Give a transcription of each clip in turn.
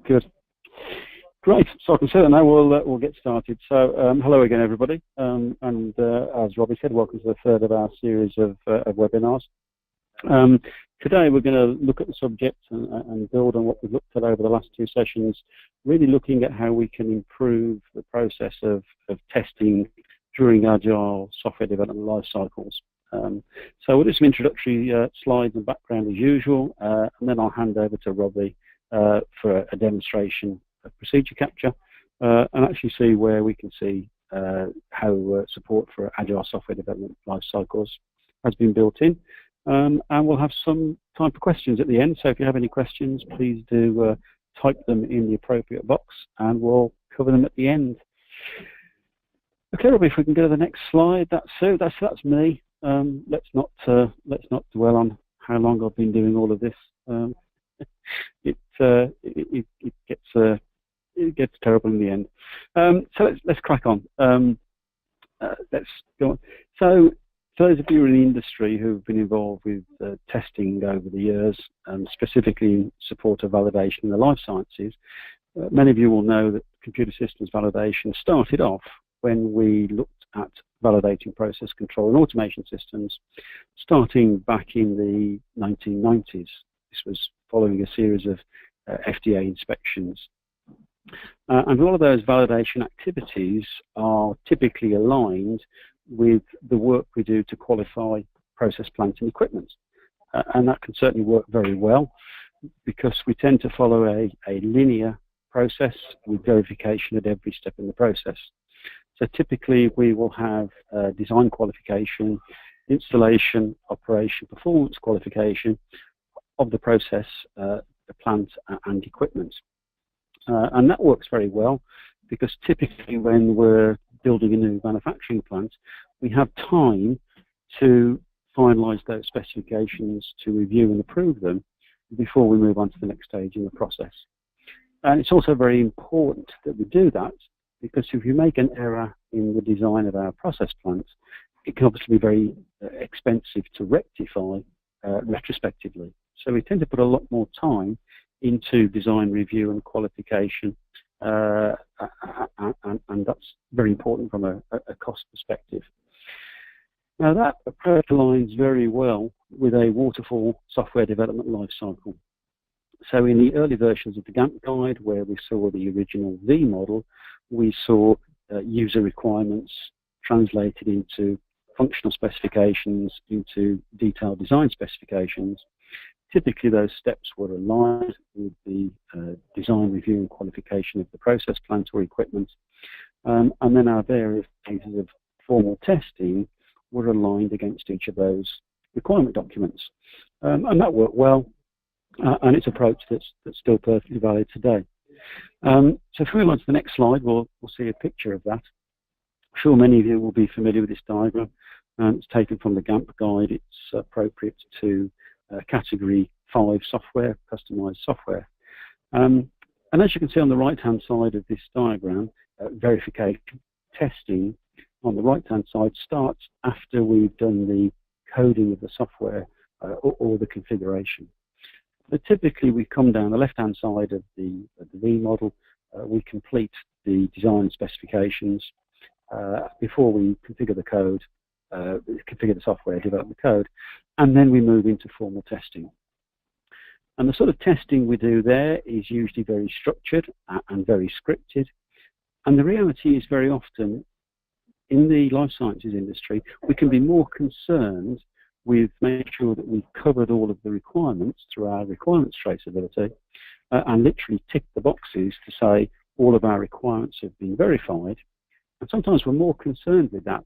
Good. Great. So I can say that now we'll get started. So hello again, everybody. As Robbie said, welcome to the third of our series of webinars. Today we're going to look at the subject and build on what we've looked at over the last two sessions, really looking at how we can improve the process of testing during Agile software development life cycles. So we'll do some introductory slides and background as usual, and then I'll hand over to Robbie for a demonstration of ProcedureCapture and actually see where we can see how support for Agile software development life cycles has been built in. And we'll have some time for questions at the end, so if you have any questions, please do type them in the appropriate box and we'll cover them at the end. Okay, Robbie, if we can go to the next slide. That's me. Let's not dwell on how long I've been doing all of this. It gets terrible in the end. So let's crack on. Let's go on. So for those of you in the industry who've been involved with testing over the years, specifically in support of validation in the life sciences, many of you will know that computer systems validation started off when we looked at validating process control and automation systems, starting back in the 1990s. This was following a series of FDA inspections. And all of those validation activities are typically aligned with the work we do to qualify process plant and equipment. And that can certainly work very well because we tend to follow a linear process with verification at every step in the process. So typically we will have design qualification, installation, operation, performance qualification of the process, the plant and equipment. And that works very well because typically when we're building a new manufacturing plant, we have time to finalize those specifications, to review and approve them before we move on to the next stage in the process. And it's also very important that we do that because if you make an error in the design of our process plant, it can obviously be very expensive to rectify retrospectively. So we tend to put a lot more time into design review and qualification, and that's very important from a cost perspective. Now that approach aligns very well with a waterfall software development lifecycle. So in the early versions of the Gantt guide, where we saw the original V model, we saw user requirements translated into functional specifications, into detailed design specifications. Typically those steps were aligned with the design review and qualification of the process plant or equipment, and then our various phases of formal testing were aligned against each of those requirement documents. And that worked well, and it's an approach that's still perfectly valid today. So if we move on to the next slide, we'll see a picture of that. I'm sure many of you will be familiar with this diagram. It's taken from the Gantt guide. It's appropriate to category 5 software, customized software. And as you can see on the right-hand side of this diagram, verification testing on the right-hand side starts after we've done the coding of the software or the configuration. But typically we come down the left-hand side of the V model, we complete the design specifications before we configure the code, configure the software, develop the code, and then we move into formal testing. And the sort of testing we do there is usually very structured and very scripted. And the reality is very often in the life sciences industry, we can be more concerned with making sure that we've covered all of the requirements through our requirements traceability and literally tick the boxes to say all of our requirements have been verified. And sometimes we're more concerned with that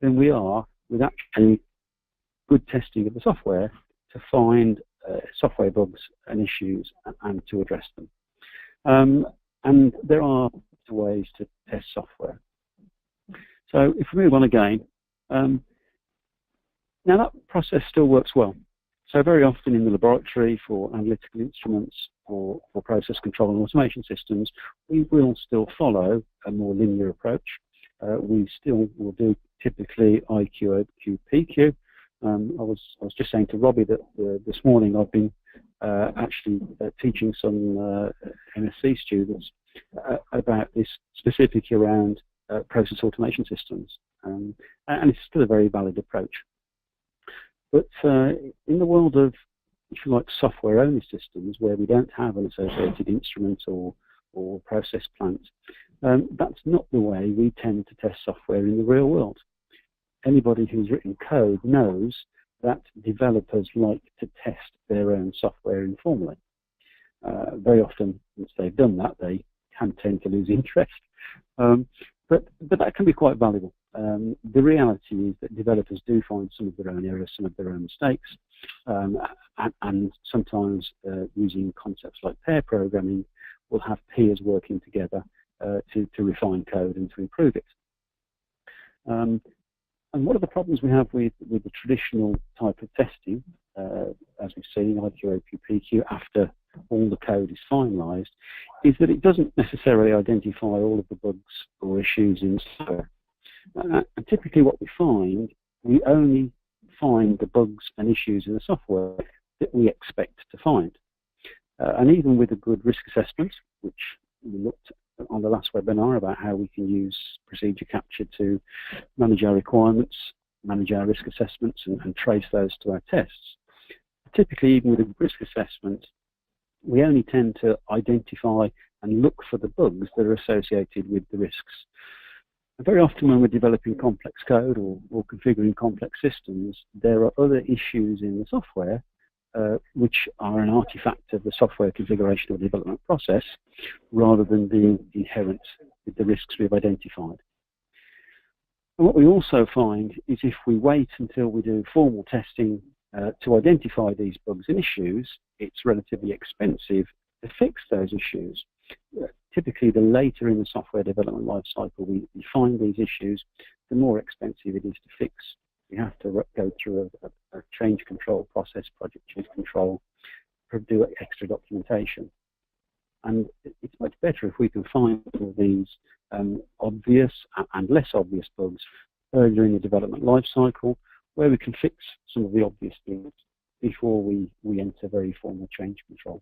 than we are with actually good testing of the software to find software bugs and issues and to address them. And there are ways to test software. So if we move on again, now that process still works well. So very often in the laboratory for analytical instruments or for process control and automation systems, we will still follow a more linear approach. We still will do typically IQ, OQ, PQ. I was just saying to Robbie that this morning I've been actually teaching some SDLC students about this, specifically around process automation systems, and it's still a very valid approach. But in the world of, if you like, software-only systems, where we don't have an associated instrument or process plant, that's not the way we tend to test software in the real world. Anybody who's written code knows that developers like to test their own software informally. Very often, once they've done that, they can tend to lose interest. But that can be quite valuable. The reality is that developers do find some of their own errors, some of their own mistakes, and sometimes using concepts like pair programming, will have peers working together to refine code and to improve it. And one of the problems we have with the traditional type of testing, as we've seen, IQ, OQ, PQ, after all the code is finalized, is that it doesn't necessarily identify all of the bugs or issues in software. And typically what we find, we only find the bugs and issues in the software that we expect to find. And even with a good risk assessment, which we looked at on the last webinar about how we can use ProcedureCapture to manage our requirements, manage our risk assessments, and trace those to our tests. Typically, even with a risk assessment, we only tend to identify and look for the bugs that are associated with the risks. And very often when we're developing complex code or configuring complex systems, there are other issues in the software which are an artifact of the software configuration or development process, rather than being inherent with the risks we've identified. And what we also find is if we wait until we do formal testing to identify these bugs and issues, it's relatively expensive to fix those issues. Typically, the later in the software development lifecycle we find these issues, the more expensive it is to fix. We have to go through a change control process, project change control, do extra documentation. And it's much better if we can find all these obvious and less obvious bugs earlier in the development lifecycle, where we can fix some of the obvious things before we enter very formal change control.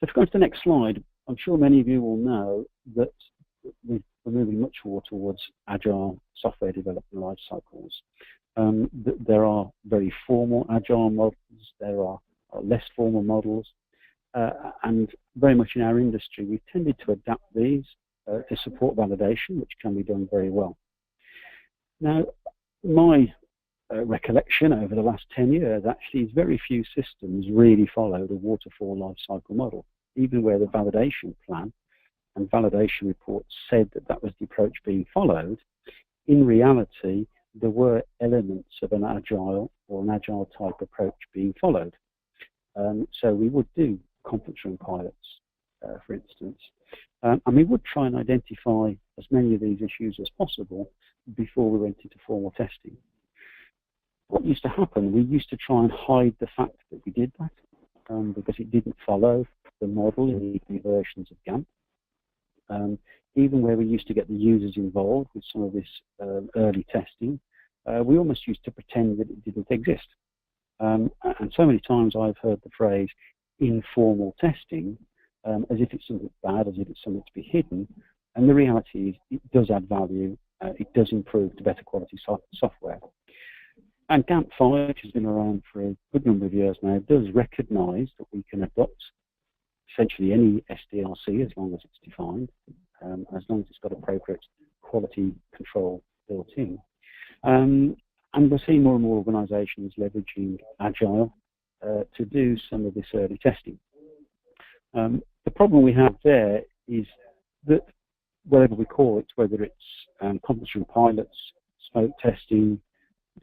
So if we go to the next slide, I'm sure many of you will know that we're moving much more towards agile software development life cycles. There are very formal agile models, there are less formal models, and very much in our industry we've tended to adapt these to support validation, which can be done very well. Now, my recollection over the last 10 years actually is very few systems really follow the waterfall life cycle model, even where the validation plan and validation reports said that that was the approach being followed. In reality, there were elements of an agile or an agile type approach being followed. So we would do conference room pilots, for instance, and we would try and identify as many of these issues as possible before we went into formal testing. What used to happen, we used to try and hide the fact that we did that because it didn't follow the model in the versions of GAMP. Even where we used to get the users involved with some of this early testing, we almost used to pretend that it didn't exist. And so many times I've heard the phrase informal testing as if it's something bad, as if it's something to be hidden. And the reality is it does add value, it does improve to better quality software. And GAMP 5, which has been around for a good number of years now, does recognise that we can adopt essentially any SDLC as long as it's defined, as long as it's got appropriate quality control built in. And we're seeing more and more organisations leveraging Agile to do some of this early testing. The problem we have there is that whatever we call it, whether it's conference room pilots, smoke testing,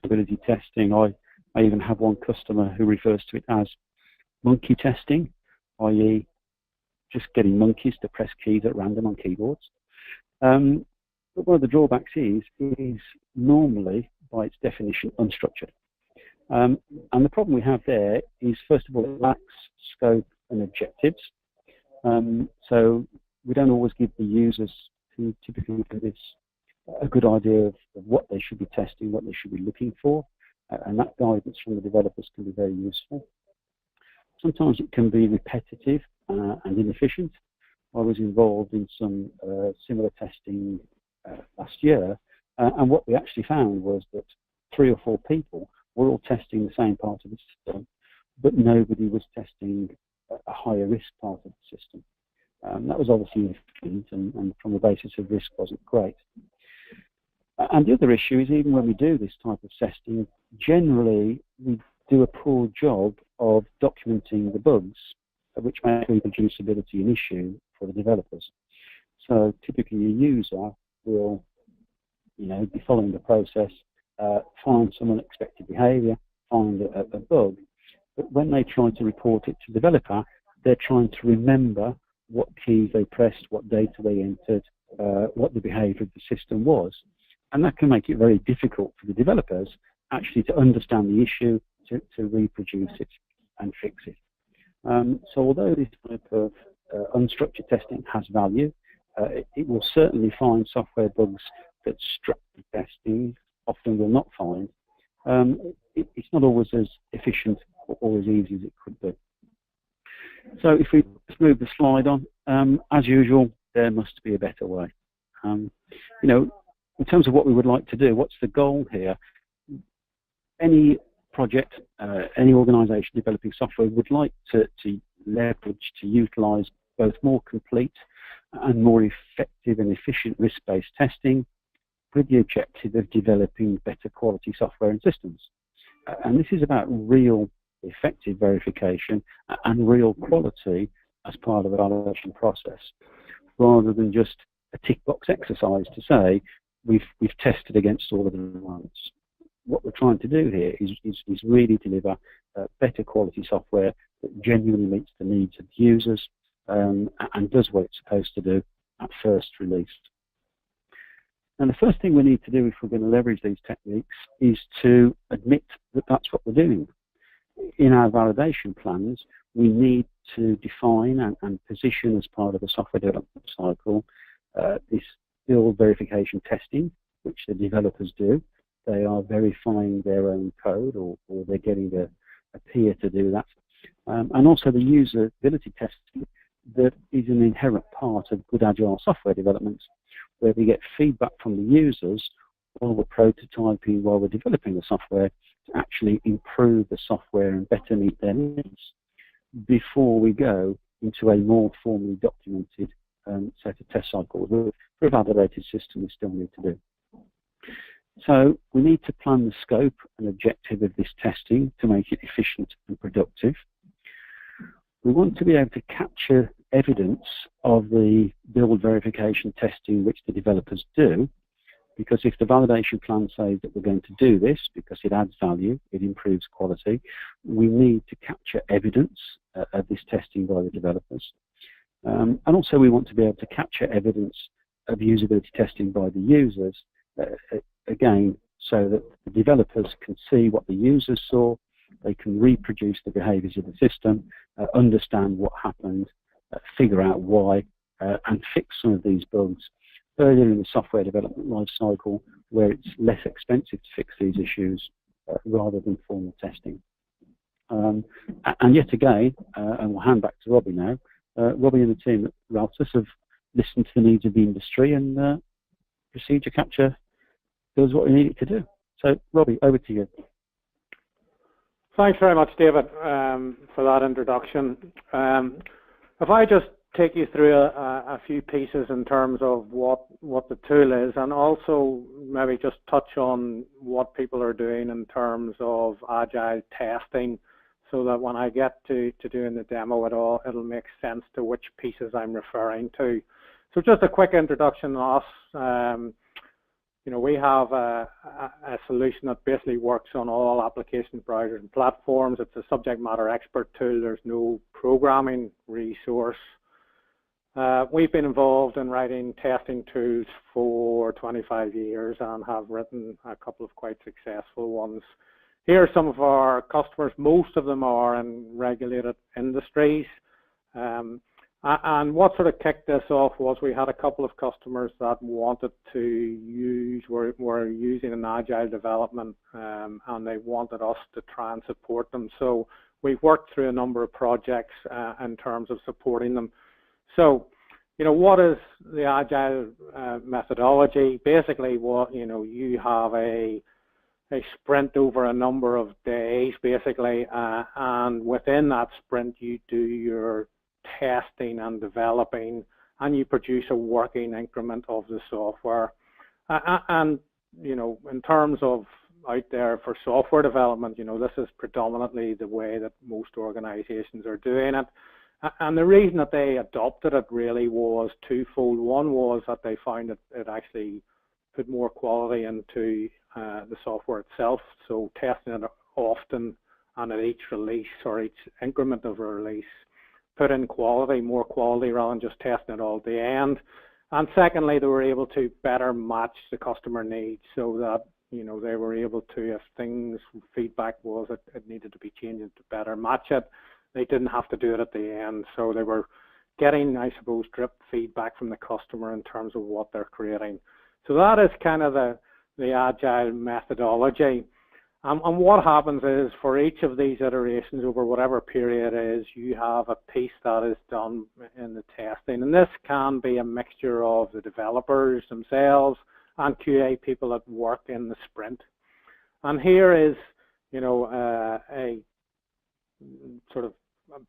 ability testing, I even have one customer who refers to it as monkey testing, i.e. just getting monkeys to press keys at random on keyboards. But one of the drawbacks is it is normally, by its definition, unstructured. And the problem we have there is, first of all, it lacks scope and objectives. So we don't always give the users who typically look at this a good idea of what they should be testing, what they should be looking for, and that guidance from the developers can be very useful. Sometimes it can be repetitive and inefficient. I was involved in some similar testing last year, and what we actually found was that 3 or 4 people were all testing the same part of the system, but nobody was testing a higher risk part of the system. That was obviously inefficient, and from the basis of risk wasn't great. And the other issue is, even when we do this type of testing, generally we do a poor job of documenting the bugs, which make reproducibility an issue for the developers. So typically a user will, be following the process, find some unexpected behavior, find a bug, but when they try to report it to the developer, they're trying to remember what keys they pressed, what data they entered, what the behavior of the system was. And that can make it very difficult for the developers actually to understand the issue, to reproduce it and fix it. So although this type of unstructured testing has value, it will certainly find software bugs that structured testing often will not find. It's not always as efficient or as easy as it could be. So if we just move the slide on, as usual, there must be a better way. In terms of what we would like to do, what's the goal here? Any project, any organization developing software would like to leverage, to utilize both more complete and more effective and efficient risk-based testing with the objective of developing better quality software and systems. And this is about real effective verification and real quality as part of the validation process, rather than just a tick box exercise to say we've tested against all of the requirements. What we're trying to do here is really deliver better quality software that genuinely meets the needs of the users and does what it's supposed to do at first release. And the first thing we need to do if we're going to leverage these techniques is to admit that that's what we're doing. In our validation plans, we need to define and position as part of the software development cycle this build verification testing, which the developers do. They are verifying their own code, or they're getting a peer to do that. And also the usability testing that is an inherent part of good Agile software development, where we get feedback from the users while we're prototyping, while we're developing the software, to actually improve the software and better meet their needs before we go into a more formally documented set of test cycles. For a validated system, we still need to do. So we need to plan the scope and objective of this testing to make it efficient and productive. We want to be able to capture evidence of the build verification testing which the developers do, because if the validation plan says that we're going to do this because it adds value, it improves quality, we need to capture evidence of this testing by the developers. And also we want to be able to capture evidence of usability testing by the users, again, so that the developers can see what the users saw, they can reproduce the behaviors of the system, understand what happened, figure out why, and fix some of these bugs earlier in the software development life cycle, where it's less expensive to fix these issues rather than formal testing. And yet again, and we'll hand back to Robbie now, Robbie and the team at Raltus have listened to the needs of the industry, and ProcedureCapture does what we need it to do. So, Robbie, over to you. Thanks very much, David, for that introduction. If I just take you through a few pieces in terms of what the tool is, and also maybe just touch on what people are doing in terms of Agile testing, so that when I get to doing the demo at all, it'll make sense to which pieces I'm referring to. So just a quick introduction to us. We have a solution that basically works on all application browsers and platforms. It's a subject matter expert tool. There's no programming resource. We've been involved in writing testing tools for 25 years and have written a couple of quite successful ones. Here are some of our customers. Most of them are in regulated industries. And what sort of kicked this off was we had a couple of customers that wanted to use, were using an Agile development, and they wanted us to try and support them. So we've worked through a number of projects in terms of supporting them. So, what is the Agile methodology? Basically, you have a sprint over a number of days, basically, and within that sprint, you do your testing and developing, and you produce a working increment of the software. And in terms of out there for software development, this is predominantly the way that most organizations are doing it. And the reason that they adopted it really was twofold. One was that they found that it actually put more quality into the software itself, so testing it often and at each release or each increment of a release put in more quality rather than just testing it all at the end. And secondly, they were able to better match the customer needs, so that they were able to, if feedback was it needed to be changed to better match it, they didn't have to do it at the end. So they were getting, I suppose, drip feedback from the customer in terms of what they're creating. So that is kind of the Agile methodology. And what happens is, for each of these iterations over whatever period it is, you have a piece that is done in the testing. And this can be a mixture of the developers themselves and QA people that work in the sprint. And here is, a sort of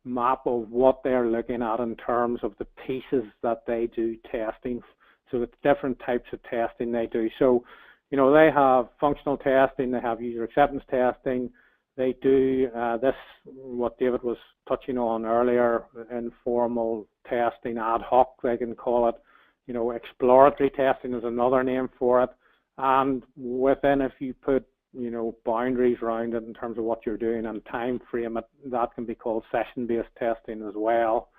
map of what they're looking at in terms of the pieces that they do testing. So it's different types of testing they do. So, they have functional testing, they have user acceptance testing, they do this, what David was touching on earlier, informal testing, ad hoc, they can call it. Exploratory testing is another name for it. And within, if you put, boundaries around it in terms of what you're doing and time frame it, that can be called session-based testing as well.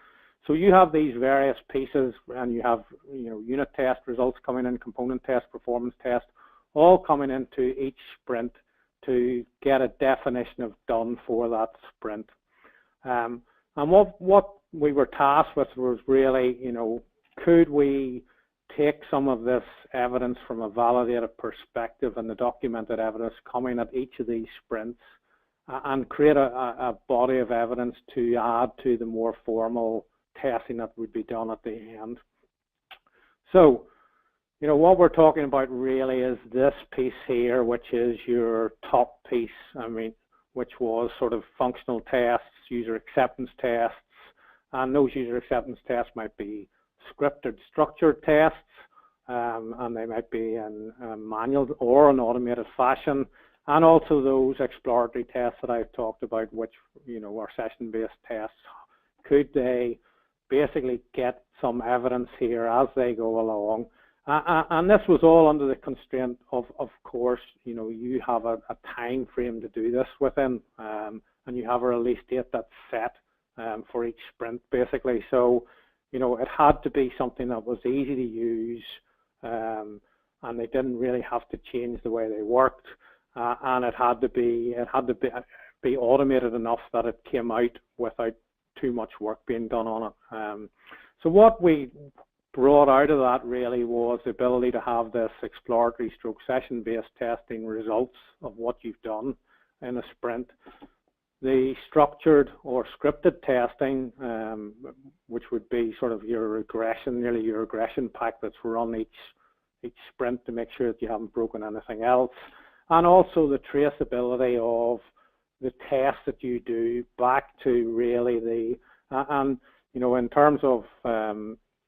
So you have these various pieces, and you have, unit test results coming in, component test, performance test, all coming into each sprint to get a definition of done for that sprint. And what we were tasked with was really, could we take some of this evidence from a validated perspective and the documented evidence coming at each of these sprints and create a body of evidence to add to the more formal testing that would be done at the end. So, what we're talking about really is this piece here, which is your top piece, which was sort of functional tests, user acceptance tests, and those user acceptance tests might be scripted, structured tests, and they might be in a manual or an automated fashion, and also those exploratory tests that I've talked about, which are session-based tests. Could they basically get some evidence here as they go along? And this was all under the constraint of course, you have a time frame to do this within, and you have a release date that's set for each sprint, basically. So, it had to be something that was easy to use, and they didn't really have to change the way they worked, and it had to be automated enough that it came out without too much work being done on it. So what we brought out of that really was the ability to have this exploratory stroke session-based testing results of what you've done in a sprint. The structured or scripted testing, which would be sort of your regression, nearly your regression pack that's run each sprint to make sure that you haven't broken anything else. And also the traceability of the tests that you do back to really in terms of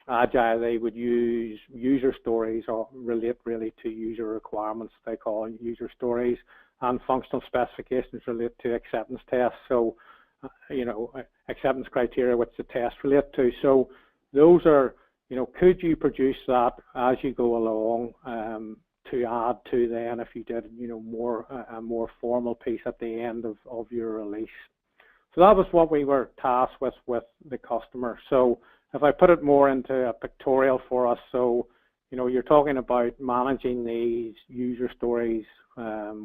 Agile, they would use user stories or relate really to user requirements, they call user stories, and functional specifications relate to acceptance tests. So, acceptance criteria which the tests relate to. So those are, could you produce that as you go along to add to then if you did, a more formal piece at the end of your release. So that was what we were tasked with the customer. So if I put it more into a pictorial for us, so, you're talking about managing these user stories,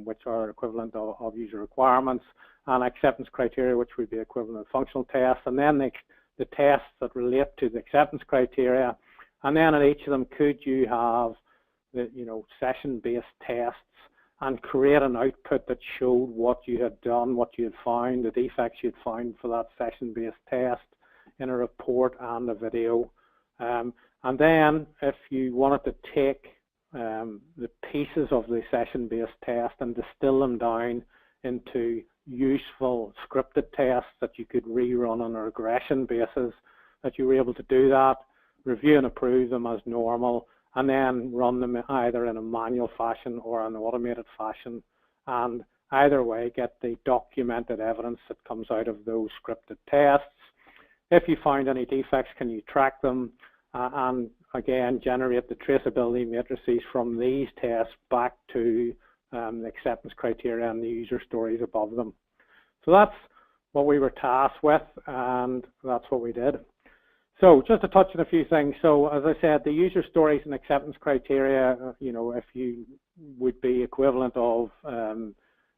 which are equivalent of user requirements, and acceptance criteria, which would be equivalent of functional tests, and then the tests that relate to the acceptance criteria. And then at each of them, could you have the, session-based tests and create an output that showed what you had done, what you had found, the defects you had found for that session-based test in a report and a video. And then if you wanted to take the pieces of the session-based test and distill them down into useful scripted tests that you could rerun on a regression basis, that you were able to do that, review and approve them as normal, and then run them either in a manual fashion or an automated fashion, and either way get the documented evidence that comes out of those scripted tests. If you find any defects, can you track them, and again generate the traceability matrices from these tests back to the acceptance criteria and the user stories above them. So that's what we were tasked with, and that's what we did. So just to touch on a few things. So as I said, the user stories and acceptance criteria, if you would be equivalent of the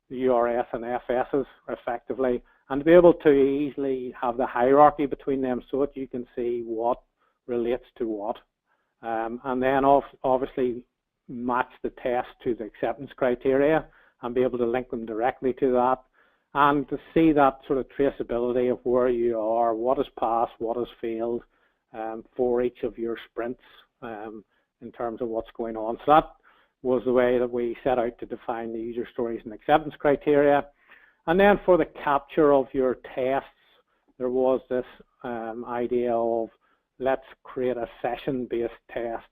URS and FSs effectively, and to be able to easily have the hierarchy between them so that you can see what relates to what, and then obviously match the test to the acceptance criteria and be able to link them directly to that, and to see that sort of traceability of where you are, what has passed, what has failed for each of your sprints in terms of what's going on. So that was the way that we set out to define the user stories and acceptance criteria. And then for the capture of your tests, there was this idea of let's create a session-based test.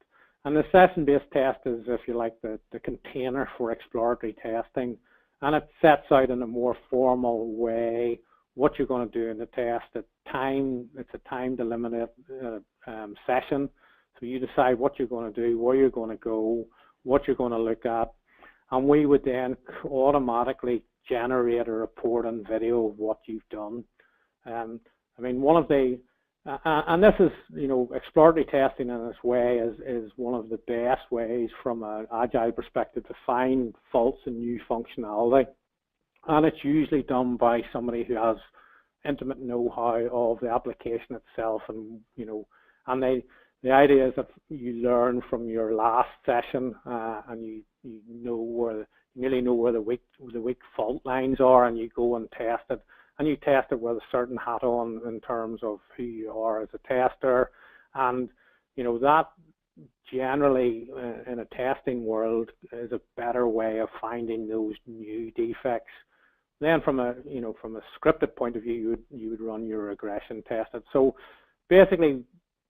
And the session-based test is, if you like, the container for exploratory testing. And it sets out in a more formal way what you're going to do in the test. It's a time-delimited session. So you decide what you're going to do, where you're going to go, what you're going to look at. And we would then automatically generate a report and video of what you've done. I mean, one of the and this is, exploratory testing in this way is one of the best ways from an Agile perspective to find faults in new functionality. And it's usually done by somebody who has intimate know-how of the application itself. And, and the idea is that you learn from your last session and you nearly know where the weak fault lines are, and you go and test it. And you test it with a certain hat on in terms of who you are as a tester. And, that generally in a testing world is a better way of finding those new defects. Then from a scripted point of view, you would run your regression test. So basically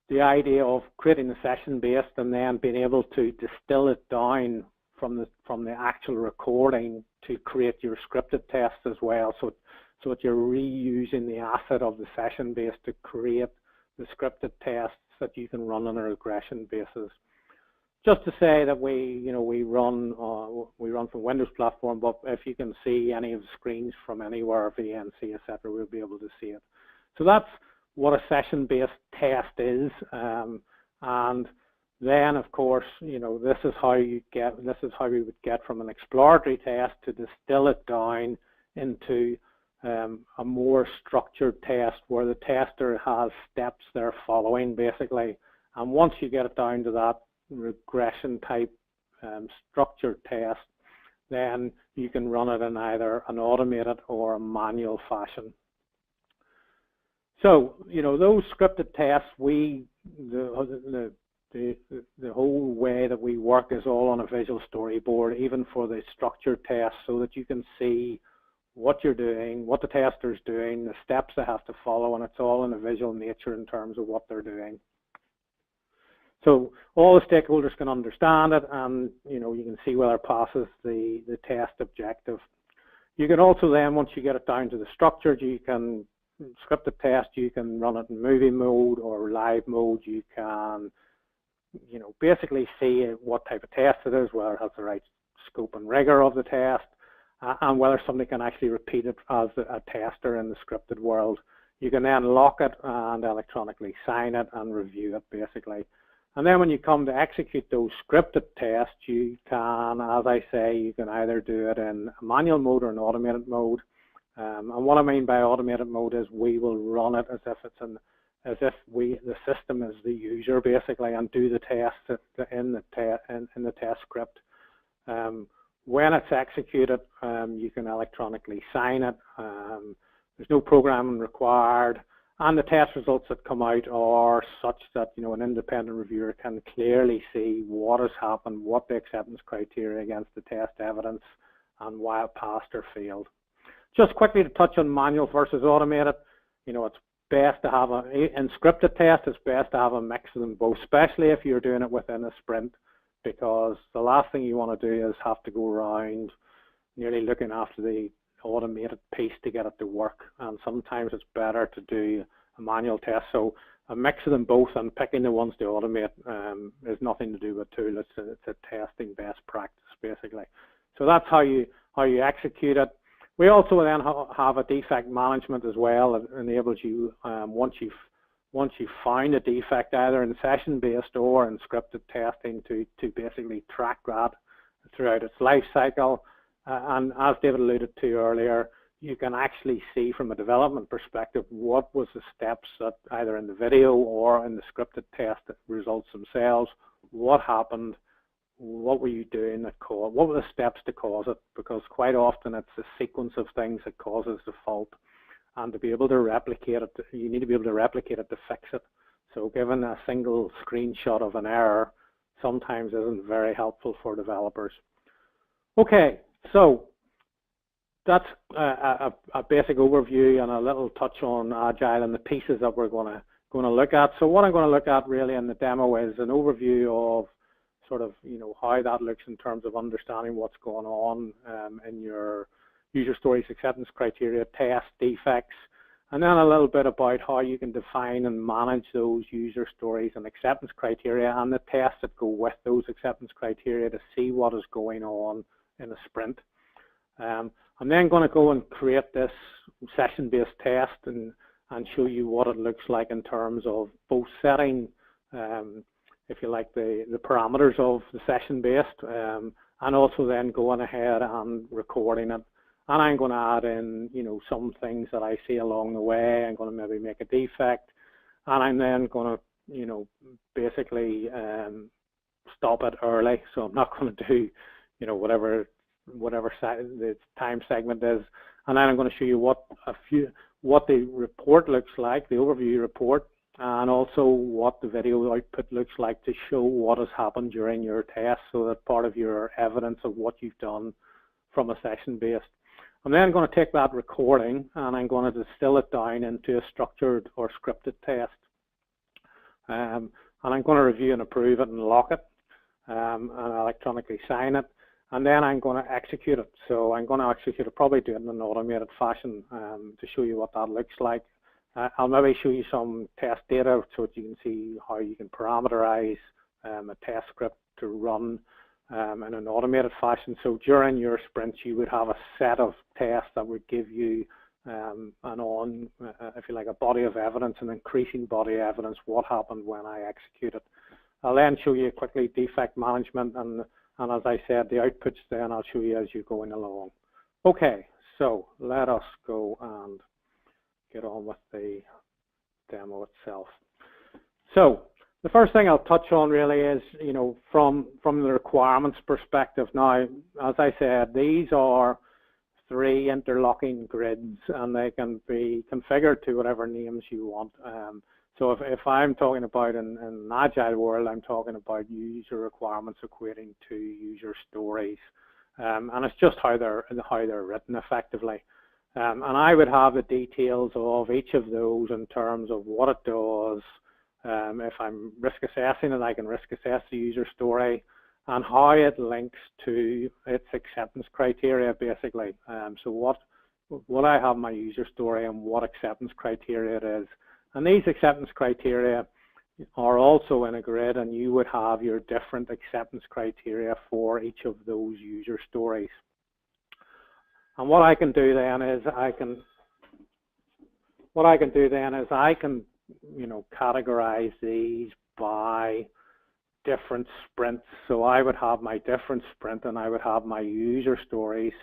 the idea of creating a session based and then being able to distill it down from the actual recording to create your scripted tests as well. So that you're reusing the asset of the session base to create the scripted tests that you can run on a regression basis. Just to say that we run from Windows platform, but if you can see any of the screens from anywhere, VNC, etc., we'll be able to see it. So that's what a session-based test is, and then of course, this is how we would get from an exploratory test to distill it down into a more structured test where the tester has steps they're following basically. And once you get it down to that regression type structured test, then you can run it in either an automated or a manual fashion. So, those scripted tests, the whole way that we work is all on a visual storyboard, even for the structured tests, so that you can see what you're doing, what the tester's doing, the steps they have to follow, and it's all in a visual nature in terms of what they're doing. So all the stakeholders can understand it, and you can see whether it passes the test objective. You can also then, once you get it down to the structured, you can script the test, you can run it in movie mode or live mode, you can basically see what type of test it is, whether it has the right scope and rigor of the test, and whether somebody can actually repeat it as a tester in the scripted world. You can then lock it and electronically sign it and review it basically. And then when you come to execute those scripted tests, you can, as I say, you can either do it in a manual mode or an automated mode. And what I mean by automated mode is we will run it as if the system is the user basically, and do the tests in the test script. When it's executed, you can electronically sign it. There's no programming required, and the test results that come out are such that an independent reviewer can clearly see what has happened, what the acceptance criteria against the test evidence, and why it passed or failed. Just quickly to touch on manual versus automated, it's best to have in scripted test, it's best to have a mix of them both, especially if you're doing it within a sprint, because the last thing you want to do is have to go around nearly looking after the automated piece to get it to work, and sometimes it's better to do a manual test. So a mix of them both, and picking the ones to automate has nothing to do with tool. It's a testing best practice basically. So that's how you execute it. We also then have a defect management as well. It enables you once you've found a defect either in session-based or in scripted testing to basically track that throughout its life cycle. And as David alluded to earlier, you can actually see from a development perspective what was the steps that either in the video or in the scripted test results themselves, what happened, what were you doing that caused, what were the steps to cause it, because quite often it's a sequence of things that causes the fault, and to be able to replicate it, you need to be able to replicate it to fix it. So given a single screenshot of an error sometimes isn't very helpful for developers. Okay, so that's a basic overview and a little touch on Agile and the pieces that we're going to look at. So what I'm going to look at really in the demo is an overview of sort of how that looks in terms of understanding what's going on in your user stories, acceptance criteria, test, defects, and then a little bit about how you can define and manage those user stories and acceptance criteria and the tests that go with those acceptance criteria to see what is going on in a sprint. I'm then going to go and create this session-based test and show you what it looks like in terms of both setting, if you like, the parameters of the session-based, and also then going ahead and recording it. And I'm going to add in, some things that I see along the way. I'm going to maybe make a defect, and I'm then going to, basically stop it early. So I'm not going to do, whatever the time segment is, and then I'm going to show you what the report looks like, the overview report, and also what the video output looks like to show what has happened during your test, so that part of your evidence of what you've done from a session-based. I'm then going to take that recording and I'm going to distill it down into a structured or scripted test. And I'm going to review and approve it and lock it and electronically sign it. And then I'm going to execute it. So I'm going to execute it, probably do it in an automated fashion to show you what that looks like. I'll maybe show you some test data so that you can see how you can parameterize a test script to run in an automated fashion. So during your sprints, you would have a set of tests that would give you if you like, a body of evidence, an increasing body of evidence, what happened when I executed. I'll then show you quickly defect management, and as I said, the outputs then I'll show you as you're going along. Okay, so let us go and get on with the demo itself. So the first thing I'll touch on really is, from the requirements perspective. Now, as I said, these are 3 interlocking grids, and they can be configured to whatever names you want. So if I'm talking about in an Agile world, I'm talking about user requirements equating to user stories, and it's just how they're written effectively. And I would have the details of each of those in terms of what it does. If I'm risk assessing it, I can risk assess the user story and how it links to its acceptance criteria, basically. So what I have my user story and what acceptance criteria it is. And these acceptance criteria are also in a grid, and you would have your different acceptance criteria for each of those user stories. And what I can do then is I can categorize these by different sprints. So I would have my different sprint, and I would have my user stories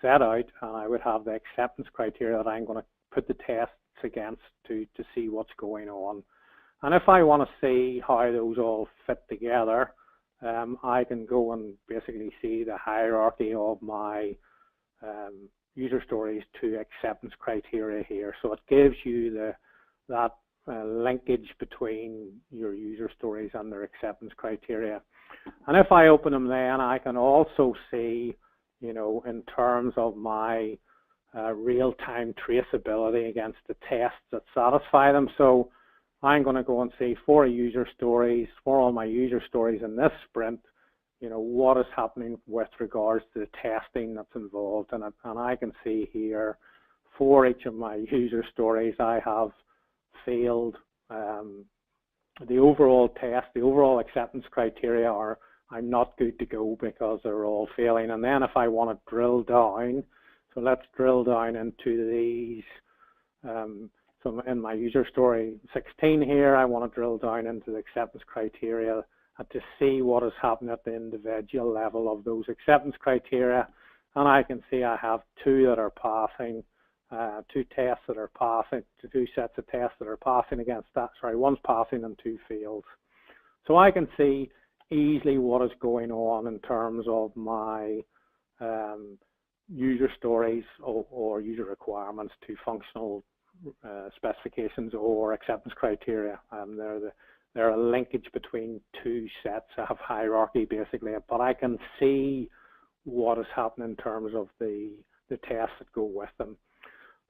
set out, and I would have the acceptance criteria that I'm going to put the tests against to see what's going on. And if I want to see how those all fit together, I can go and basically see the hierarchy of my user stories to acceptance criteria here. So it gives you that linkage between your user stories and their acceptance criteria. And if I open them, then I can also see, in terms of my real-time traceability against the tests that satisfy them. So I'm going to go and see for all my user stories in this sprint, what is happening with regards to the testing that's involved. And I can see here for each of my user stories, I have failed the overall test, the overall acceptance criteria are I'm not good to go because they're all failing. And then if I want to drill down, so let's drill down into these. So in my user story 16 here, I want to drill down into the acceptance criteria and to see what is happening at the individual level of those acceptance criteria. And I can see I have two that are passing, two tests that are passing, two sets of tests that are passing against that. Sorry, one's passing and two fails. So I can see easily what is going on in terms of my user stories or user requirements to functional specifications or acceptance criteria. They're a linkage between two sets of hierarchy basically, but I can see what is happening in terms of the tests that go with them.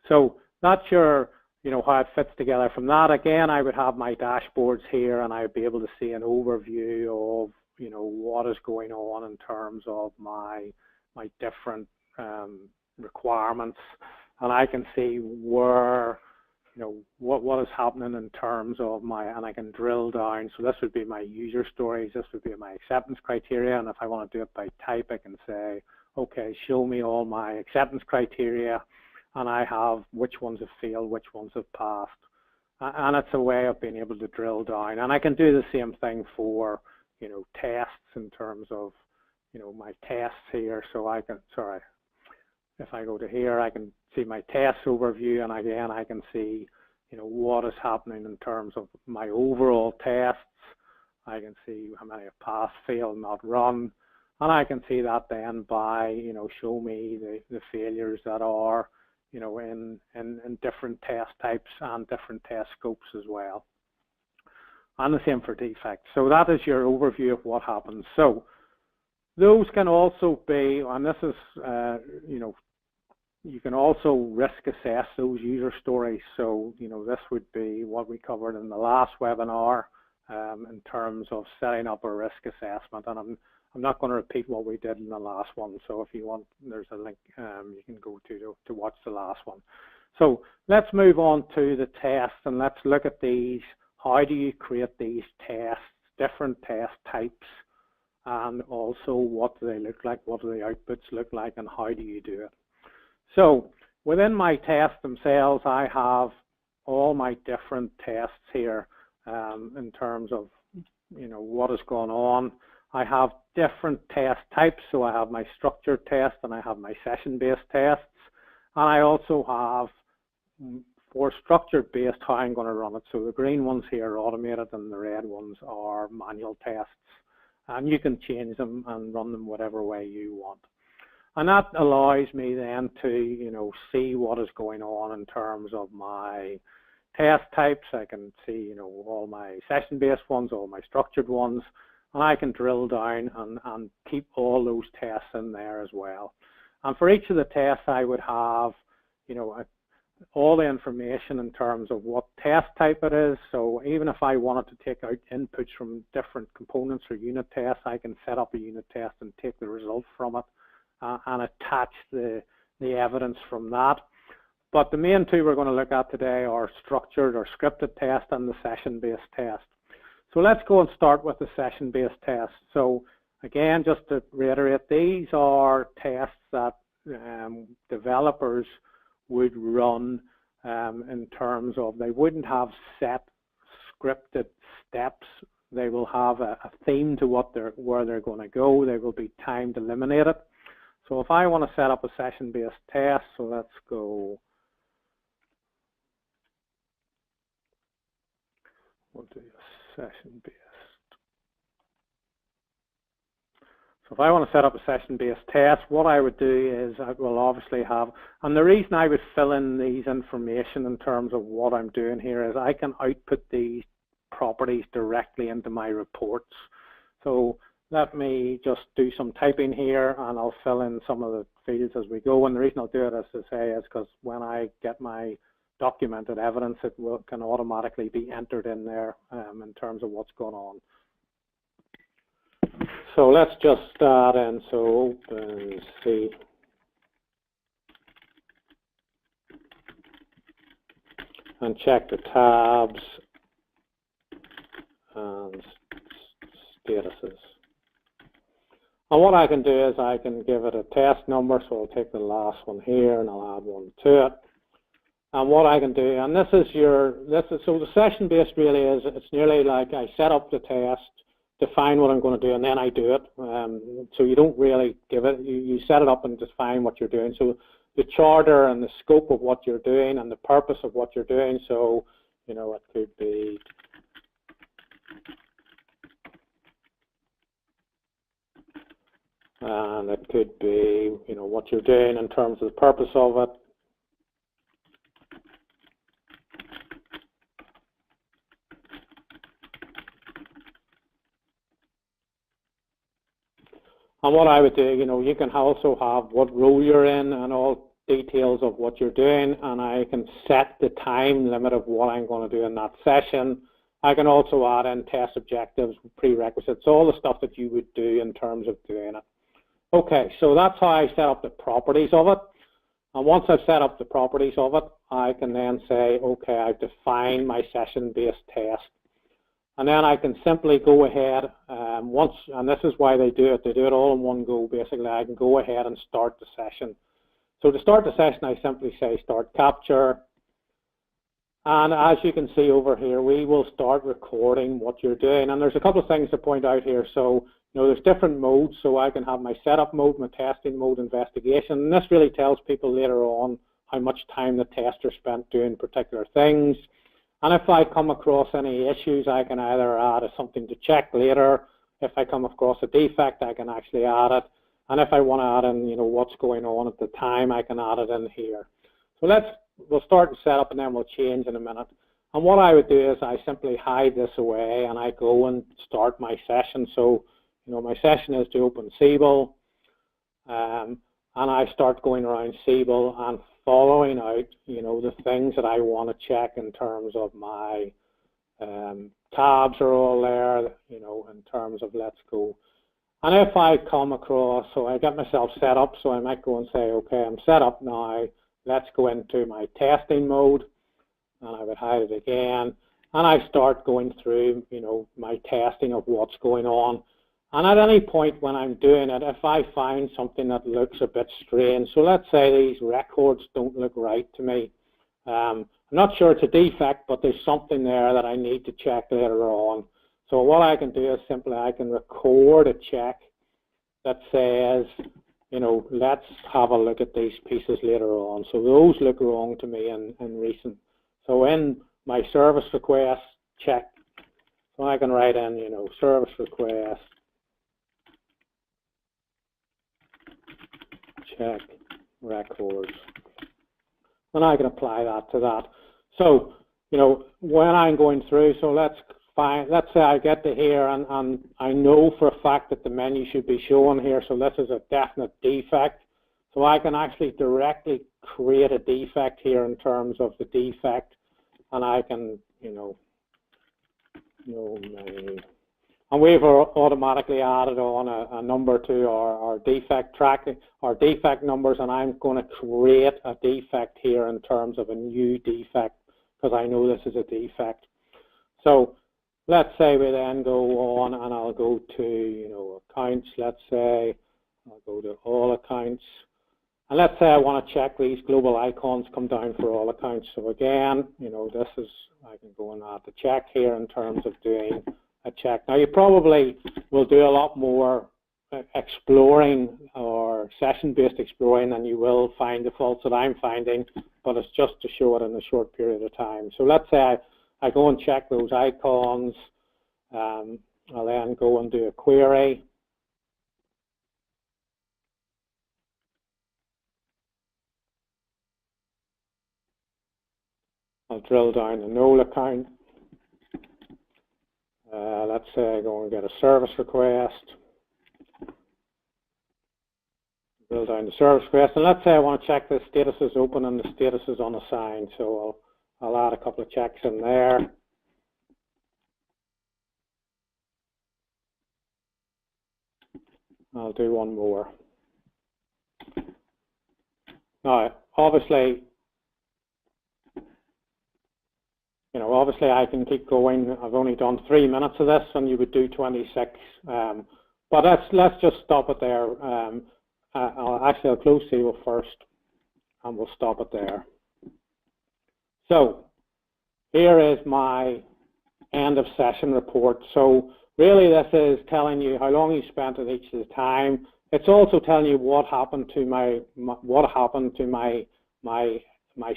So that's your, how it fits together. From that, again, I would have my dashboards here and I'd be able to see an overview of, what is going on in terms of my different requirements. And I can see where, what is happening in terms of and I can drill down. So this would be my user stories, this would be my acceptance criteria. And if I want to do it by type, I can say, okay, show me all my acceptance criteria. And I have which ones have failed, which ones have passed. And it's a way of being able to drill down. And I can do the same thing for, tests in terms of, my tests here. So I can, if I go to here, I can see my test overview. And again, I can see, what is happening in terms of my overall tests. I can see how many have passed, failed, not run. And I can see that then by, show me the failures that are, in different test types and different test scopes as well. And the same for defects. So that is your overview of what happens. So those can also be, and this is, you can also risk assess those user stories. So, this would be what we covered in the last webinar in terms of setting up a risk assessment. And I'm not going to repeat what we did in the last one. So if you want, there's a link you can go to watch the last one. So let's move on to the tests and let's look at these. How do you create these tests, different test types, and also what do they look like, what do the outputs look like, and how do you do it? So within my tests themselves, I have all my different tests here in terms of, what has gone on. I have different test types, so I have my structured test and I have my session-based tests, and I also have for structured-based how I'm going to run it. So the green ones here are automated and the red ones are manual tests, and you can change them and run them whatever way you want. And that allows me then to, see what is going on in terms of my test types. I can see, all my session-based ones, all my structured ones, and I can drill down and keep all those tests in there as well. And for each of the tests, I would have, all the information in terms of what test type it is. So even if I wanted to take out inputs from different components or unit tests, I can set up a unit test and take the result from it and attach the evidence from that. But the main two we're going to look at today are structured or scripted test and the session-based test. So let's go and start with the session-based test. So again, just to reiterate, these are tests that developers would run in terms of they wouldn't have set scripted steps. They will have a theme to where they're going to go. They will be time delimited. So if I want to set up a session-based test, so let's go. We'll do a session-based. So if I want to set up a session-based test, what I would do is I will obviously have, and the reason I would fill in these information in terms of what I'm doing here is I can output these properties directly into my reports. So let me just do some typing here and I'll fill in some of the fields as we go. And the reason I'll do it, as I say, is because when I get my documented evidence, it can automatically be entered in there in terms of what's going on. So let's just start in, so open C. And check the tabs and statuses. And what I can do is I can give it a test number, so I'll take the last one here and I'll add one to it. And what I can do, and so the session-based really is, it's nearly like I set up the test, define what I'm going to do, and then I do it. So you don't really give it, you set it up and define what you're doing. So the charter and the scope of what you're doing and the purpose of what you're doing. So, you know, it could be and it could be, you know, what you're doing in terms of the purpose of it. And what I would do, you know, you can also have what role you're in and all details of what you're doing, and I can set the time limit of what I'm going to do in that session. I can also add in test objectives, prerequisites, all the stuff that you would do in terms of doing it. Okay, so that's how I set up the properties of it. And once I've set up the properties of it, I can then say, okay, I've defined my session-based test. And then I can simply go ahead, and this is why they do it all in one go, basically. I can go ahead and start the session. So to start the session, I simply say start capture. And as you can see over here, we will start recording what you're doing. And there's a couple of things to point out here. So, you know, there's different modes. So I can have my setup mode, my testing mode, investigation. And this really tells people later on how much time the tester spent doing particular things. And if I come across any issues, I can either add something to check later. If I come across a defect, I can actually add it. And if I want to add in, you know, what's going on at the time, I can add it in here. So we'll start the setup and then we'll change in a minute. And what I would do is I simply hide this away and I go and start my session. So, you know, my session is to open Siebel. And I start going around Siebel and following out, you know, the things that I want to check in terms of my tabs are all there, you know, in terms of let's go. And if I come across, so I get myself set up, so I might go and say, okay, I'm set up now, let's go into my testing mode, and I would hide it again, and I start going through, you know, my testing of what's going on. And at any point when I'm doing it, if I find something that looks a bit strange, so let's say these records don't look right to me. I'm not sure it's a defect, but there's something there that I need to check later on. So what I can do is simply I can record a check that says, you know, let's have a look at these pieces later on. So those look wrong to me in recent. So in my service request check, so I can write in, you know, service request check records, and I can apply that to that. So, you know, when I'm going through, so let's say I get to here and I know for a fact that the menu should be shown here, so this is a definite defect. So I can actually directly create a defect here in terms of the defect, and I can, you know and we've automatically added on a number to our defect tracking, our defect numbers, and I'm going to create a defect here in terms of a new defect because I know this is a defect. So let's say we then go on and I'll go to, you know, accounts, let's say, I'll go to all accounts. And let's say I want to check these global icons come down for all accounts. So again, you know, this is, I can go and add the check here in terms of doing a check. Now you probably will do a lot more exploring or session-based exploring than you will find the faults that I'm finding, but it's just to show it in a short period of time. So let's say I go and check those icons. I'll then go and do a query. drill down the null account. Let's say I go and get a service request. Drill down the service request, and let's say I want to check the status is open and the status is unassigned. So I'll add a couple of checks in there. I'll do one more. Now, obviously, obviously I can keep going. I've only done 3 minutes of this, and you would do 26. But let's just stop it there. I'll close SEAL first, and we'll stop it there. So here is my end of session report. So really, this is telling you how long you spent at each of the time. It's also telling you what happened to my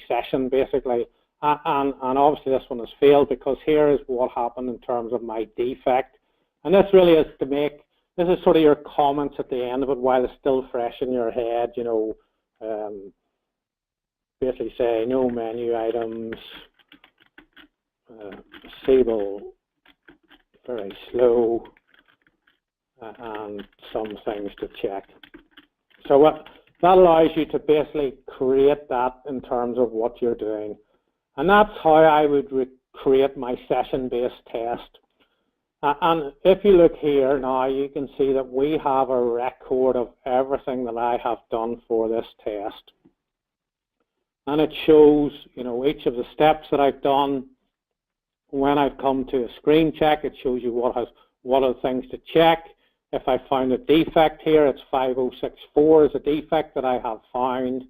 session, basically. And obviously this one has failed, because here is what happened in terms of my defect. And this really is to make, this is sort of your comments at the end of it while it's still fresh in your head, basically say no menu items, disable, very slow, and some things to check. So that allows you to basically create that in terms of what you're doing. And that's how I would create my session-based test. And if you look here now, you can see that we have a record of everything that I have done for this test. And it shows, each of the steps that I've done. When I've come to a screen check, it shows you what are the things to check. If I found a defect here, it's 5064 is a defect that I have found.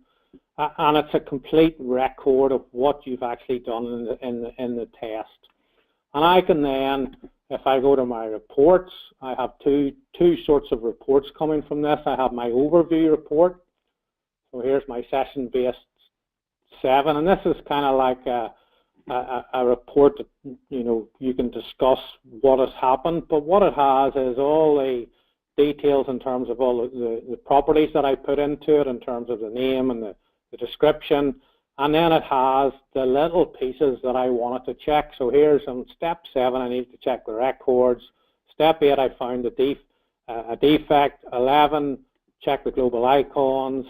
And it's a complete record of what you've actually done in the test. And I can then, if I go to my reports, I have two sorts of reports coming from this. I have my overview report. So here's my session-based 7, and this is kind of like a report that you can discuss what has happened. But what it has is all the details in terms of all the properties that I put into it, in terms of the name and the description, and then it has the little pieces that I wanted to check. So here's on step 7, I need to check the records. Step 8, I found a defect. 11, check the global icons,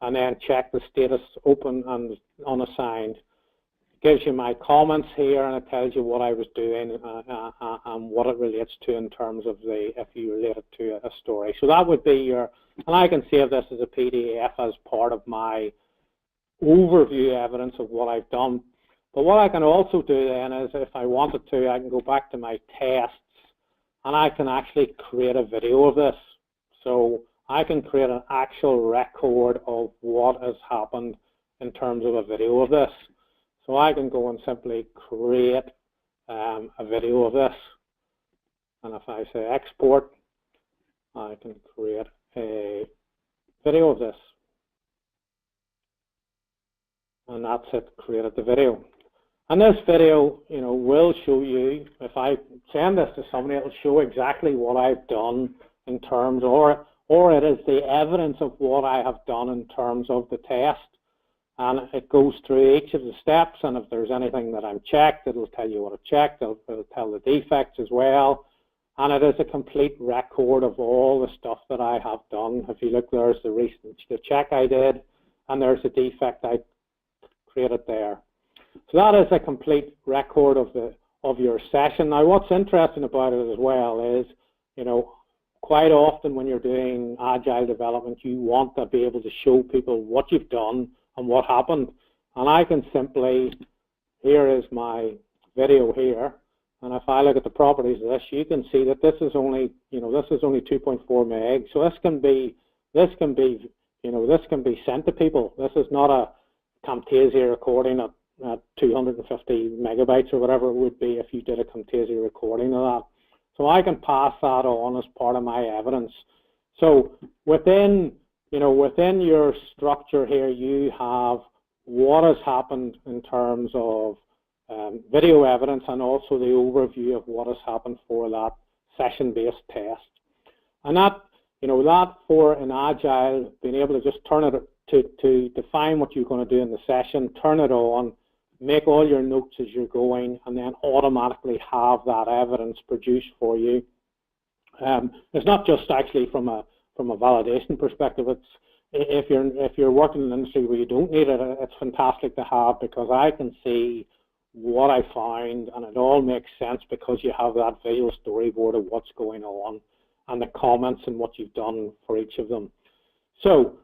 and then check the status open and unassigned. It gives you my comments here, and it tells you what I was doing and what it relates to in terms of if you relate it to a story. So that would be your, and I can save this as a PDF as part of my overview evidence of what I've done. But what I can also do then is, if I wanted to, I can go back to my tests, and I can actually create a video of this. So I can create an actual record of what has happened in terms of a video of this. So I can go and simply create a video of this. And if I say export, I can create a video of this. And that's it, created the video. And this video, will show you, if I send this to somebody, it'll show exactly what I've done in terms, or it is the evidence of what I have done in terms of the test. And it goes through each of the steps, and if there's anything that I'm checked, it'll tell you what I've checked, it'll tell the defects as well. And it is a complete record of all the stuff that I have done. If you look, there's the check I did, and there's the defect I created there. So that is a complete record of your session. Now, what's interesting about it as well is, quite often when you're doing agile development, you want to be able to show people what you've done and what happened. And I can simply, here is my video here, and if I look at the properties of this, you can see that this is only, this is only 2.4 meg. So this can be sent to people. This is not a Camtasia recording at 250 megabytes or whatever it would be if you did a Camtasia recording of that. So I can pass that on as part of my evidence. So within your structure here, you have what has happened in terms of video evidence, and also the overview of what has happened for that session-based test. And that, that for an Agile, being able to just turn it to define what you're going to do in the session, turn it on, make all your notes as you're going, and then automatically have that evidence produced for you. It's not just actually from a validation perspective. It's if you're working in an industry where you don't need it, it's fantastic to have, because I can see what I find, and it all makes sense because you have that visual storyboard of what's going on and the comments and what you've done for each of them. So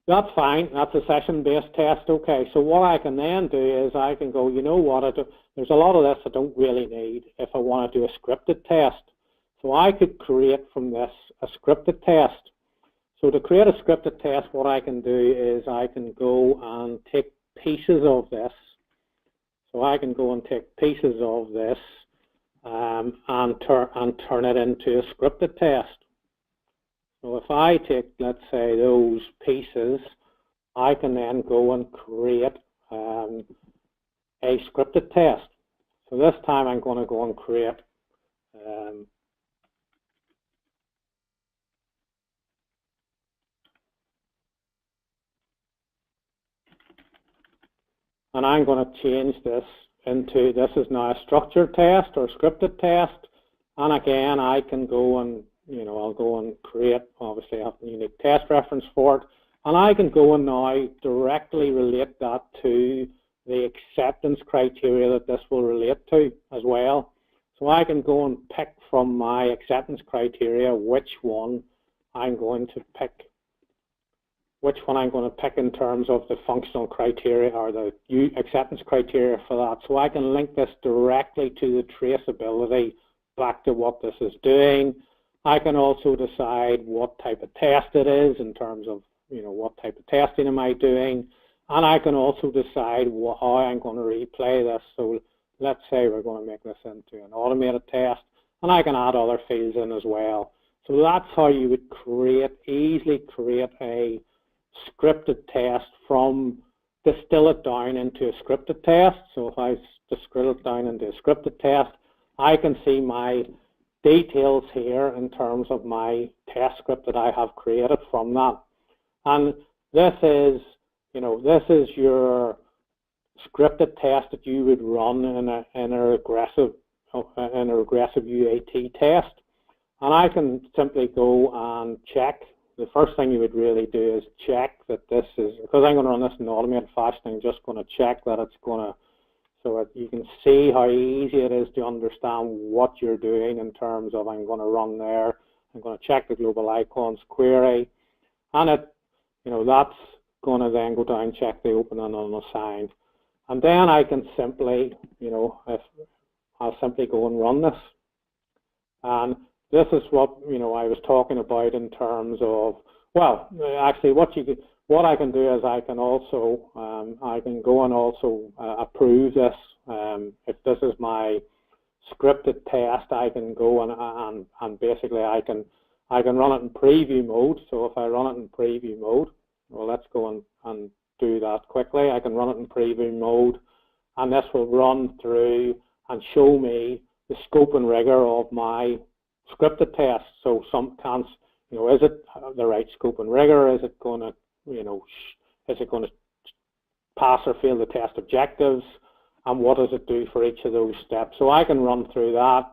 that's fine. That's a session-based test. Okay, so what I can then do is I can go, you know what, there's a lot of this I don't really need if I want to do a scripted test. So I could create from this a scripted test. So to create a scripted test, what I can do is I can go and take pieces of this. So I can go and take pieces of this and turn it into a scripted test. So if I take, let's say, those pieces, I can then go and create a scripted test. So this time I'm going to go and create and I'm going to change this into, this is now a structured test or scripted test. And again, I can go and, I'll go and create, obviously I have a unique test reference for it. And I can go and now directly relate that to the acceptance criteria that this will relate to as well. So I can go and pick from my acceptance criteria which one I'm going to pick in terms of the functional criteria or the acceptance criteria for that. So I can link this directly to the traceability back to what this is doing. I can also decide what type of test it is in terms of, what type of testing am I doing. And I can also decide how I'm going to replay this. So let's say we're going to make this into an automated test, and I can add other fields in as well. So that's how you would easily create a scripted test distill it down into a scripted test. So if I distill it down into a scripted test, I can see my details here in terms of my test script that I have created from that. And this is, this is your scripted test that you would run in a regressive UAT test. And I can simply go and check. The first thing you would really do is check that this is, because I'm going to run this in automated fashion, I'm just going to check that it's going to, so that you can see how easy it is to understand what you're doing in terms of, I'm going to run there, I'm going to check the global icons query, and it, that's going to then go down, check the open and unassigned. And then I can simply, I'll simply go and run this. And this is what, I was talking about in terms of, well, actually what I can do is I can also, I can go and also approve this. If this is my scripted test, I can go and basically I can run it in preview mode. So if I run it in preview mode, well, let's go and do that quickly. I can run it in preview mode, and this will run through and show me the scope and rigor of my scripted test. So some can't, is it the right scope and rigor? Is it going to, is it going to pass or fail the test objectives? And what does it do for each of those steps? So I can run through that.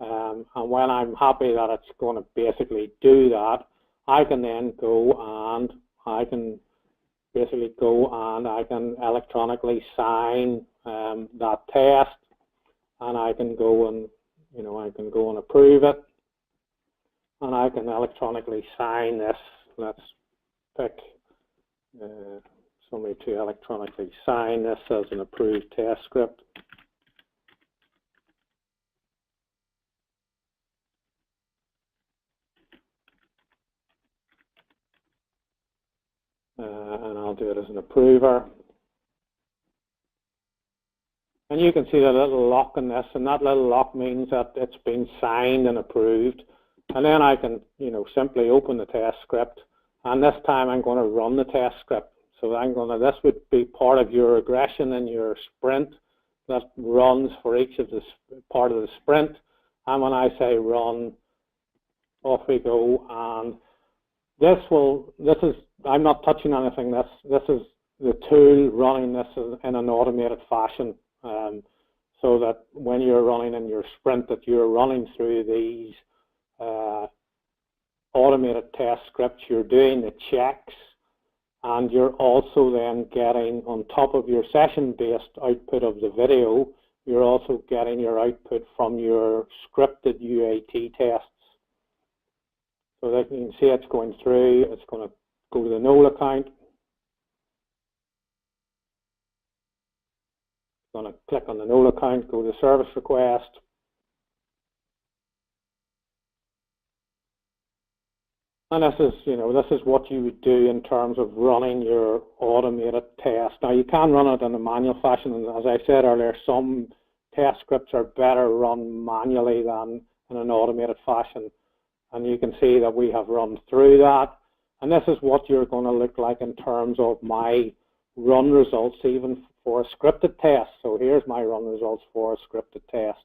And when I'm happy that it's going to basically do that, I can then go and I can basically go and I can electronically sign that test, and I can go and I can go and approve it, and I can electronically sign this. Let's pick somebody to electronically sign this as an approved test script. And I'll do it as an approver. And you can see the little lock in this, and that little lock means that it's been signed and approved. And then I can, simply open the test script, and this time I'm going to run the test script. So this would be part of your regression in your sprint that runs for each of this part of the sprint. And when I say run, off we go. And I'm not touching anything. This is the tool running this in an automated fashion, so that when you're running in your sprint, that you're running through these automated test scripts, you're doing the checks, and you're also then getting, on top of your session-based output of the video, you're also getting your output from your scripted UAT tests. So that you can see it's going through, it's going to go to the null account. Going to click on the null account, go to service request. And this is, this is what you would do in terms of running your automated test. Now you can run it in a manual fashion, and as I said earlier, some test scripts are better run manually than in an automated fashion. And you can see that we have run through that. And this is what you're going to look like in terms of my run results, even for a scripted test. So here's my run results for a scripted test.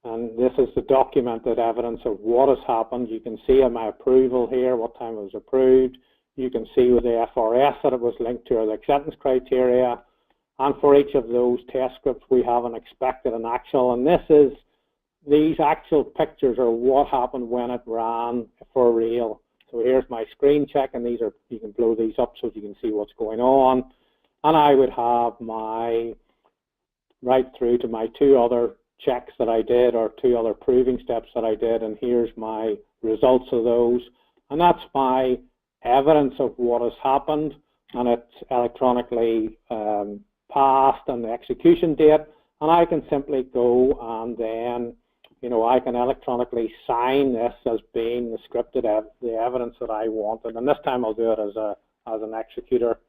And this is the documented evidence of what has happened. You can see in my approval here what time it was approved. You can see with the FRS that it was linked to the acceptance criteria. And for each of those test scripts, we have an expected and actual. And these actual pictures are what happened when it ran for real. So here's my screen check, and these are, you can blow these up so you can see what's going on. And I would have my, right through to my 2 other checks that I did, or 2 other proving steps that I did, and here's my results of those. And that's my evidence of what has happened, and it's electronically passed and the execution date. And I can simply go and then, I can electronically sign this as being the scripted the evidence that I wanted. And this time I'll do it as an executor.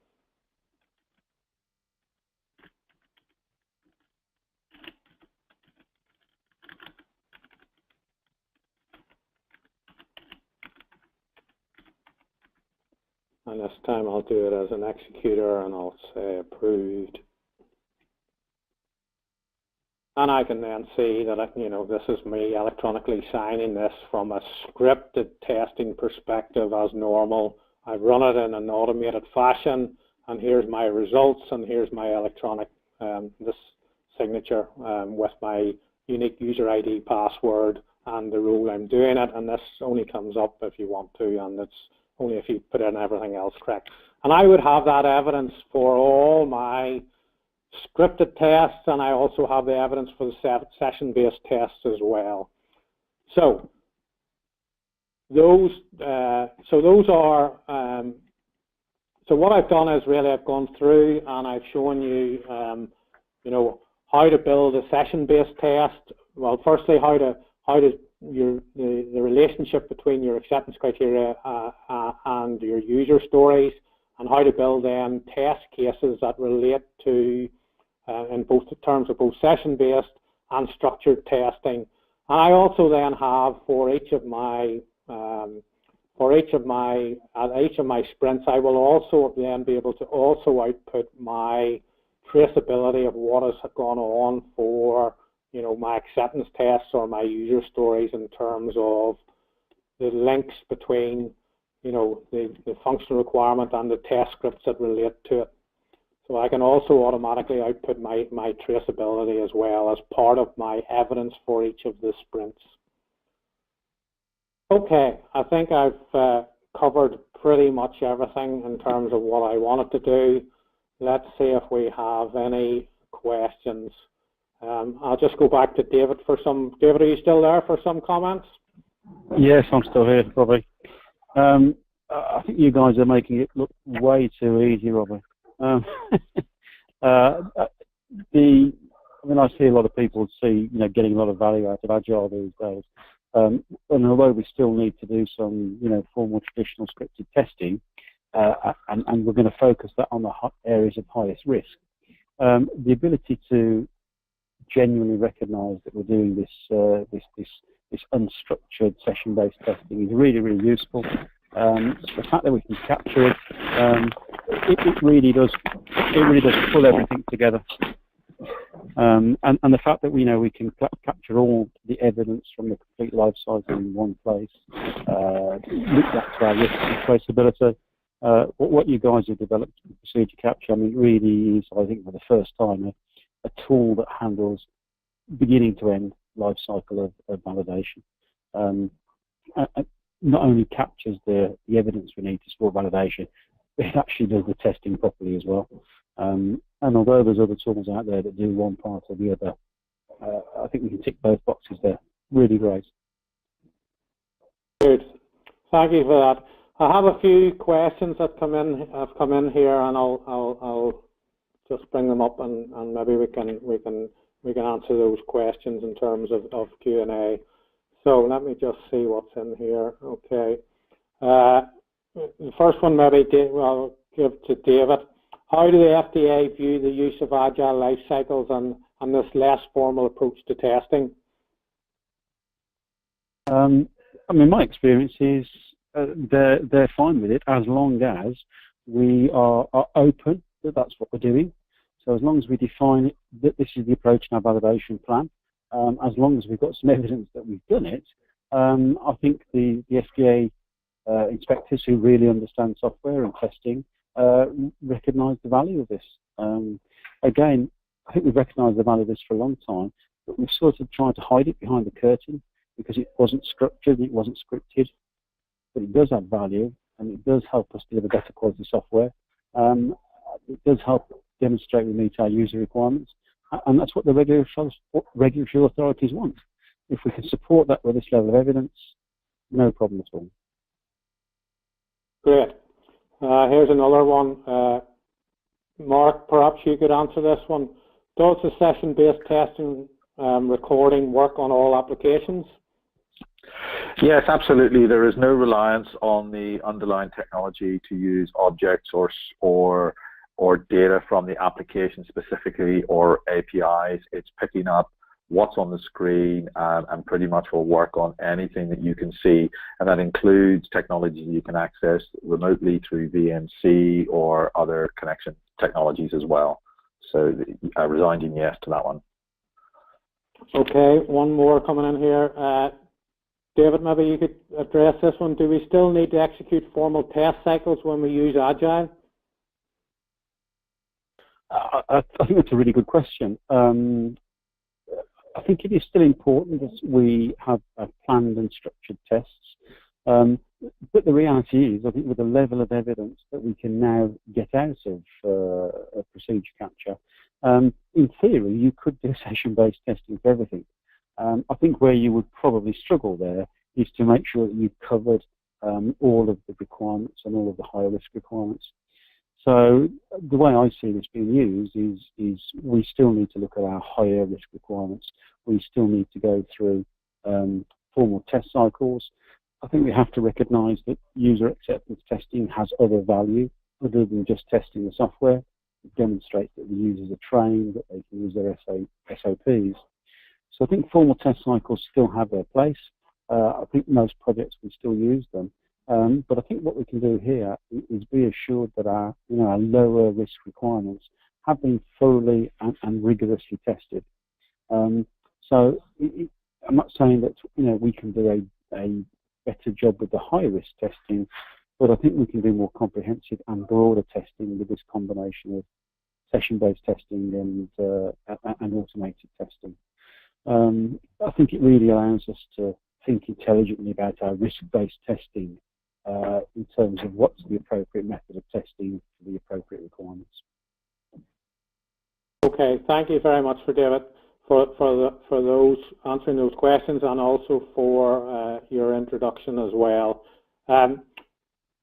And this time I'll do it as an executor, and I'll say approved. And I can then see that, this is me electronically signing this from a scripted testing perspective as normal. I've run it in an automated fashion, and here's my results, and here's my electronic this signature with my unique user ID password and the role I'm doing it. And this only comes up if you want to, and it's only if you put in everything else correct. And I would have that evidence for all my scripted tests, and I also have the evidence for the session-based tests as well. So those are. So what I've done is really I've gone through and I've shown you, how to build a session-based test. Well, firstly, the relationship between your acceptance criteria and your user stories, and how to build then test cases that relate to in both terms of both session-based and structured testing. And I also then have for each of my sprints, I will also then be able to also output my traceability of what has gone on for my acceptance tests or my user stories in terms of the links between the functional requirement and the test scripts that relate to it. So I can also automatically output my traceability as well as part of my evidence for each of the sprints. Okay, I think I've covered pretty much everything in terms of what I wanted to do. Let's see if we have any questions. I'll just go back to David for some. David, are you still there for some comments? Yes, I'm still here, Robbie. I think you guys are making it look way too easy, Robbie. I see a lot of people getting a lot of value out of Agile these days. And although we still need to do some, formal traditional scripted testing, and we're going to focus that on the areas of highest risk, the ability to genuinely recognise that we're doing this unstructured session-based testing is really, really useful. The fact that we can capture it, it really does pull everything together. And the fact that we can capture all the evidence from the complete life cycle in one place, look back to our risk and traceability, What you guys have developed with ProcedureCapture, I mean, really is, I think, for the first time, a tool that handles beginning to end life cycle of validation. Not only captures the evidence we need to support validation, but it actually does the testing properly as well. And although there's other tools out there that do one part or the other, I think we can tick both boxes there. Really great. Good. Thank you for that. I have a few questions that have come in here, and I'll just bring them up, and maybe we can answer those questions in terms of Q&A. So let me just see what's in here. Okay. The first one maybe I'll give to David. How do the FDA view the use of Agile life cycles and this less formal approach to testing? I mean, my experience is they're fine with it as long as we are open that that's what we're doing. So as long as we define it, that this is the approach in our validation plan, as long as we've got some evidence that we've done it, I think the FDA inspectors who really understand software and testing recognise the value of this. Again, I think we've recognised the value of this for a long time, but we've sort of tried to hide it behind the curtain because it wasn't structured, it wasn't scripted, but it does add value and it does help us deliver better quality software. It does help demonstrate we meet our user requirements, and that's what the regulatory authorities want. If we can support that with this level of evidence, no problem at all. Great. Here's another one. Mark, perhaps you could answer this one. Does the session-based testing recording work on all applications? Yes, absolutely. There is no reliance on the underlying technology to use objects or data from the application specifically or APIs. It's picking up what's on the screen and pretty much will work on anything that you can see, and that includes technology you can access remotely through VNC or other connection technologies as well. So a resounding yes to that one. Okay, one more coming in here. David, maybe you could address this one. Do we still need to execute formal test cycles when we use Agile? I think that's a really good question. I think it is still important that we have planned and structured tests. But the reality is, I think with the level of evidence that we can now get out of ProcedureCapture, in theory, you could do session-based testing for everything. I think where you would probably struggle there is to make sure that you've covered all of the requirements and all of the higher-risk requirements. So the way I see this being used is we still need to look at our higher risk requirements. We still need to go through formal test cycles. I think we have to recognise that user acceptance testing has other value other than just testing the software. It demonstrates that the users are trained, that they can use their SOPs. So I think formal test cycles still have their place. I think most projects will still use them. But I think what we can do here is be assured that our lower risk requirements have been thoroughly and rigorously tested. So I'm not saying that we can do a better job with the high risk testing, but I think we can do more comprehensive and broader testing with this combination of session-based testing and automated testing. I think it really allows us to think intelligently about our risk-based testing in terms of what's the appropriate method of testing for the appropriate requirements. Okay, thank you very much for David for those answering those questions and also for your introduction as well.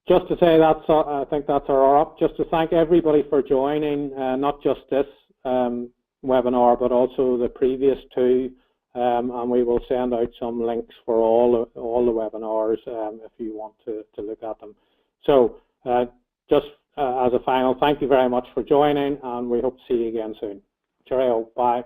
Just to say I think that's our up. Just to thank everybody for joining, not just this webinar but also the previous two. And we will send out some links for all the webinars if you want to look at them. So just as a final, thank you very much for joining, and we hope to see you again soon. Cheerio, bye.